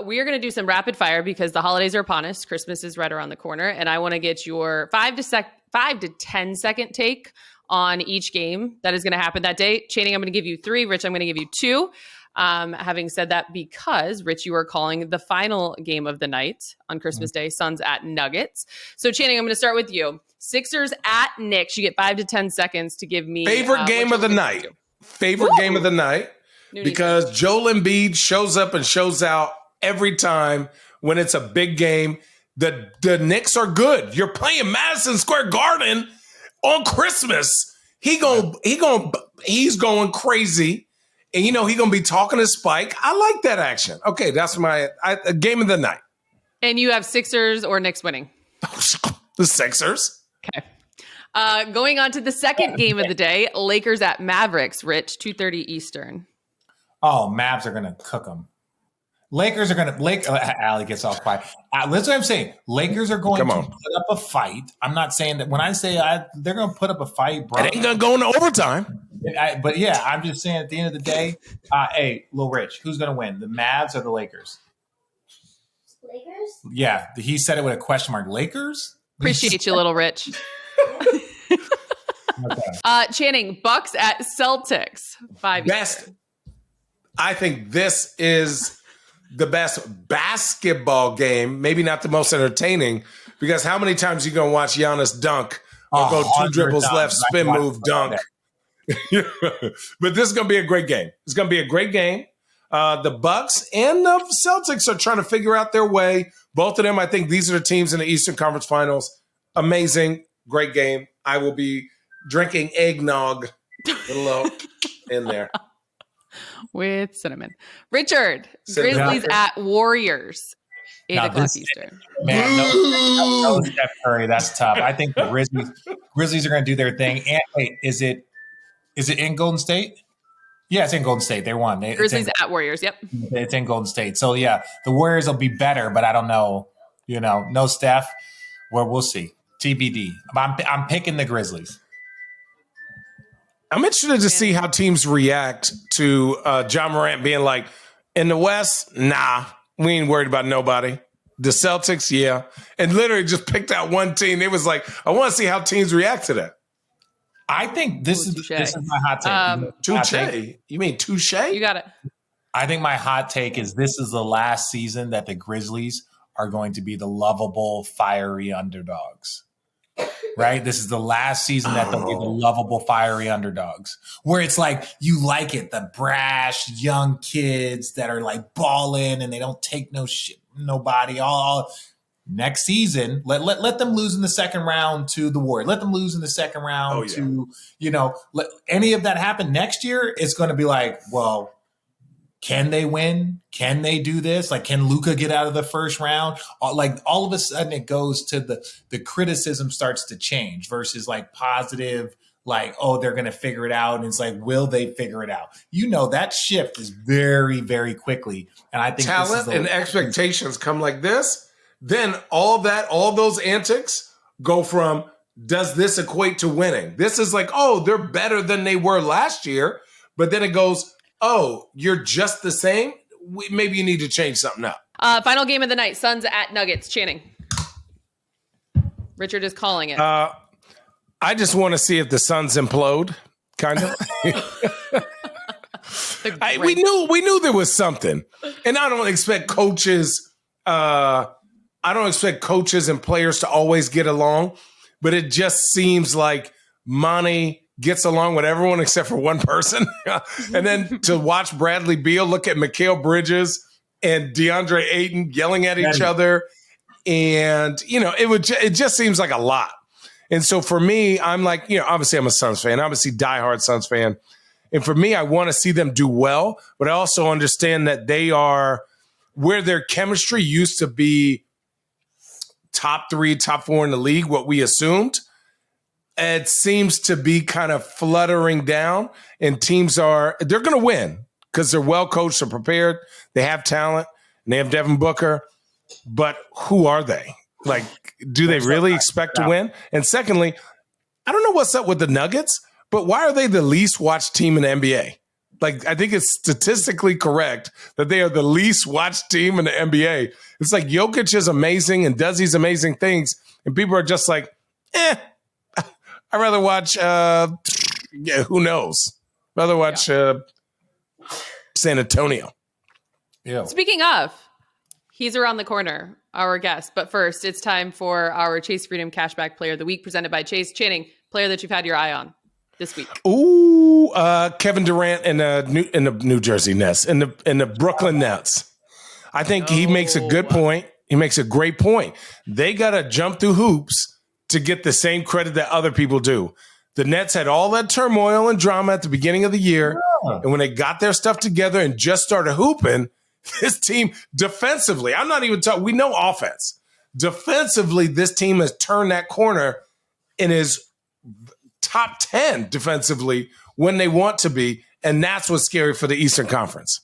We are going to do some rapid fire because the holidays are upon us. Christmas is right around the corner. And I want to get your 5 to 10 second take on each game that is going to happen that day. Channing, I'm going to give you 3. Rich, I'm going to give you 2. Having said that, because Rich, you are calling the final game of the night on Christmas Day, Suns at Nuggets. So Channing, I'm going to start with you. Sixers at Knicks. You get 5 to 10 seconds to give me favorite game of the night. Favorite game of the night. Because Joel Embiid shows up and shows out every time when it's a big game. The Knicks are good. You're playing Madison Square Garden on Christmas. He's going crazy. And, he's going to be talking to Spike. I like that action. Okay, that's my game of the night. And you have Sixers or Knicks winning? The Sixers. Okay. Going on to the second game of the day, Lakers at Mavericks. Rich, 2:30 Eastern. Oh, Mavs are going to cook them. Lakers are going to – Allie gets all quiet. Listen what I'm saying. Lakers are going to put up a fight. I'm not saying that – when I say they're going to put up a fight, bro. It ain't going to go into overtime. But, yeah, I'm just saying at the end of the day, hey, Lil Rich, who's going to win, the Mavs or the Lakers? Lakers? Yeah, he said it with a question mark. Lakers? Appreciate you, Little Rich. Okay. Channing, Bucks at Celtics. 5 Best. I think this is the best basketball game, maybe not the most entertaining, because how many times are you going to watch Giannis dunk or go 2 dribbles left, spin move, dunk? But this is going to be a great game. It's going to be a great game. The Bucks and the Celtics are trying to figure out their way. Both of them, I think these are the teams in the Eastern Conference Finals. Amazing, great game. I will be drinking eggnog, a little in there. With cinnamon. Richard, Grizzlies at Warriors. 8 o'clock Eastern. Man, no Steph Curry. That's tough. I think the Grizzlies are going to do their thing. And wait, is it in Golden State? Yeah, it's in Golden State. They won. Grizzlies at Warriors. Yep. It's in Golden State. So yeah, the Warriors will be better, but I don't know. No Steph. We'll see. TBD. I'm picking the Grizzlies. I'm interested to see how teams react to John Morant being like, in the West, nah, we ain't worried about nobody. The Celtics, yeah. And literally just picked out one team. It was like, I want to see how teams react to that. I think this is my hot take. Touche? You mean touche? You got it. I think my hot take is this is the last season that the Grizzlies are going to be the lovable, fiery underdogs. Right? This is the last season that they'll be the lovable, fiery underdogs. Where it's like, you like it, the brash young kids that are like balling and they don't take no shit, nobody. All next season, let them lose in the second round to the Warriors. Let them lose in the second round to, let any of that happen next year. It's going to be like, well, can they win? Can they do this? Like, can Luka get out of the first round? Like, all of a sudden it goes to the criticism starts to change versus like positive, like, oh, they're going to figure it out. And it's like, will they figure it out? That shift is very, very quickly. And I think talent and expectations come like this. Then all those antics go from, does this equate to winning? This is like, oh, they're better than they were last year. But then it goes, oh, you're just the same? Maybe you need to change something up. Final game of the night, Suns at Nuggets. Channing. Richard is calling it. I just want to see if the Suns implode, kind of. We knew there was something. And I don't expect coaches and players to always get along, but it just seems like Monty gets along with everyone except for one person. And then to watch Bradley Beal look at Mikal Bridges and DeAndre Ayton yelling at each other. And, it just seems like a lot. And so for me, I'm like, obviously I'm a Suns fan, obviously diehard Suns fan. And for me, I want to see them do well, but I also understand that they are where their chemistry used to be top 3, top 4 in the league, what we assumed. It seems to be kind of fluttering down, and teams they're going to win because they're well coached, they're prepared, they have talent, and they have Devin Booker. But who are they? Like, do they really expect to win? And secondly, I don't know what's up with the Nuggets, but why are they the least watched team in the NBA? Like, I think it's statistically correct that they are the least watched team in the NBA. It's like Jokic is amazing and does these amazing things, and people are just like, I'd rather watch, who knows? Rather watch San Antonio. Yeah. Speaking of, he's around the corner, our guest. But first, it's time for our Chase Freedom Cashback Player of the Week, presented by Chase. Channing, player that you've had your eye on this week. Ooh, Kevin Durant in the New Jersey Nets, in the Brooklyn Nets. I think he makes a good point. He makes a great point. They got to jump through hoops to get the same credit that other people do. The Nets had all that turmoil and drama at the beginning of the year. Yeah. And when they got their stuff together and just started hooping, this team defensively, I'm not even talking, we know offense. Defensively, this team has turned that corner and is top 10 defensively when they want to be. And that's what's scary for the Eastern Conference.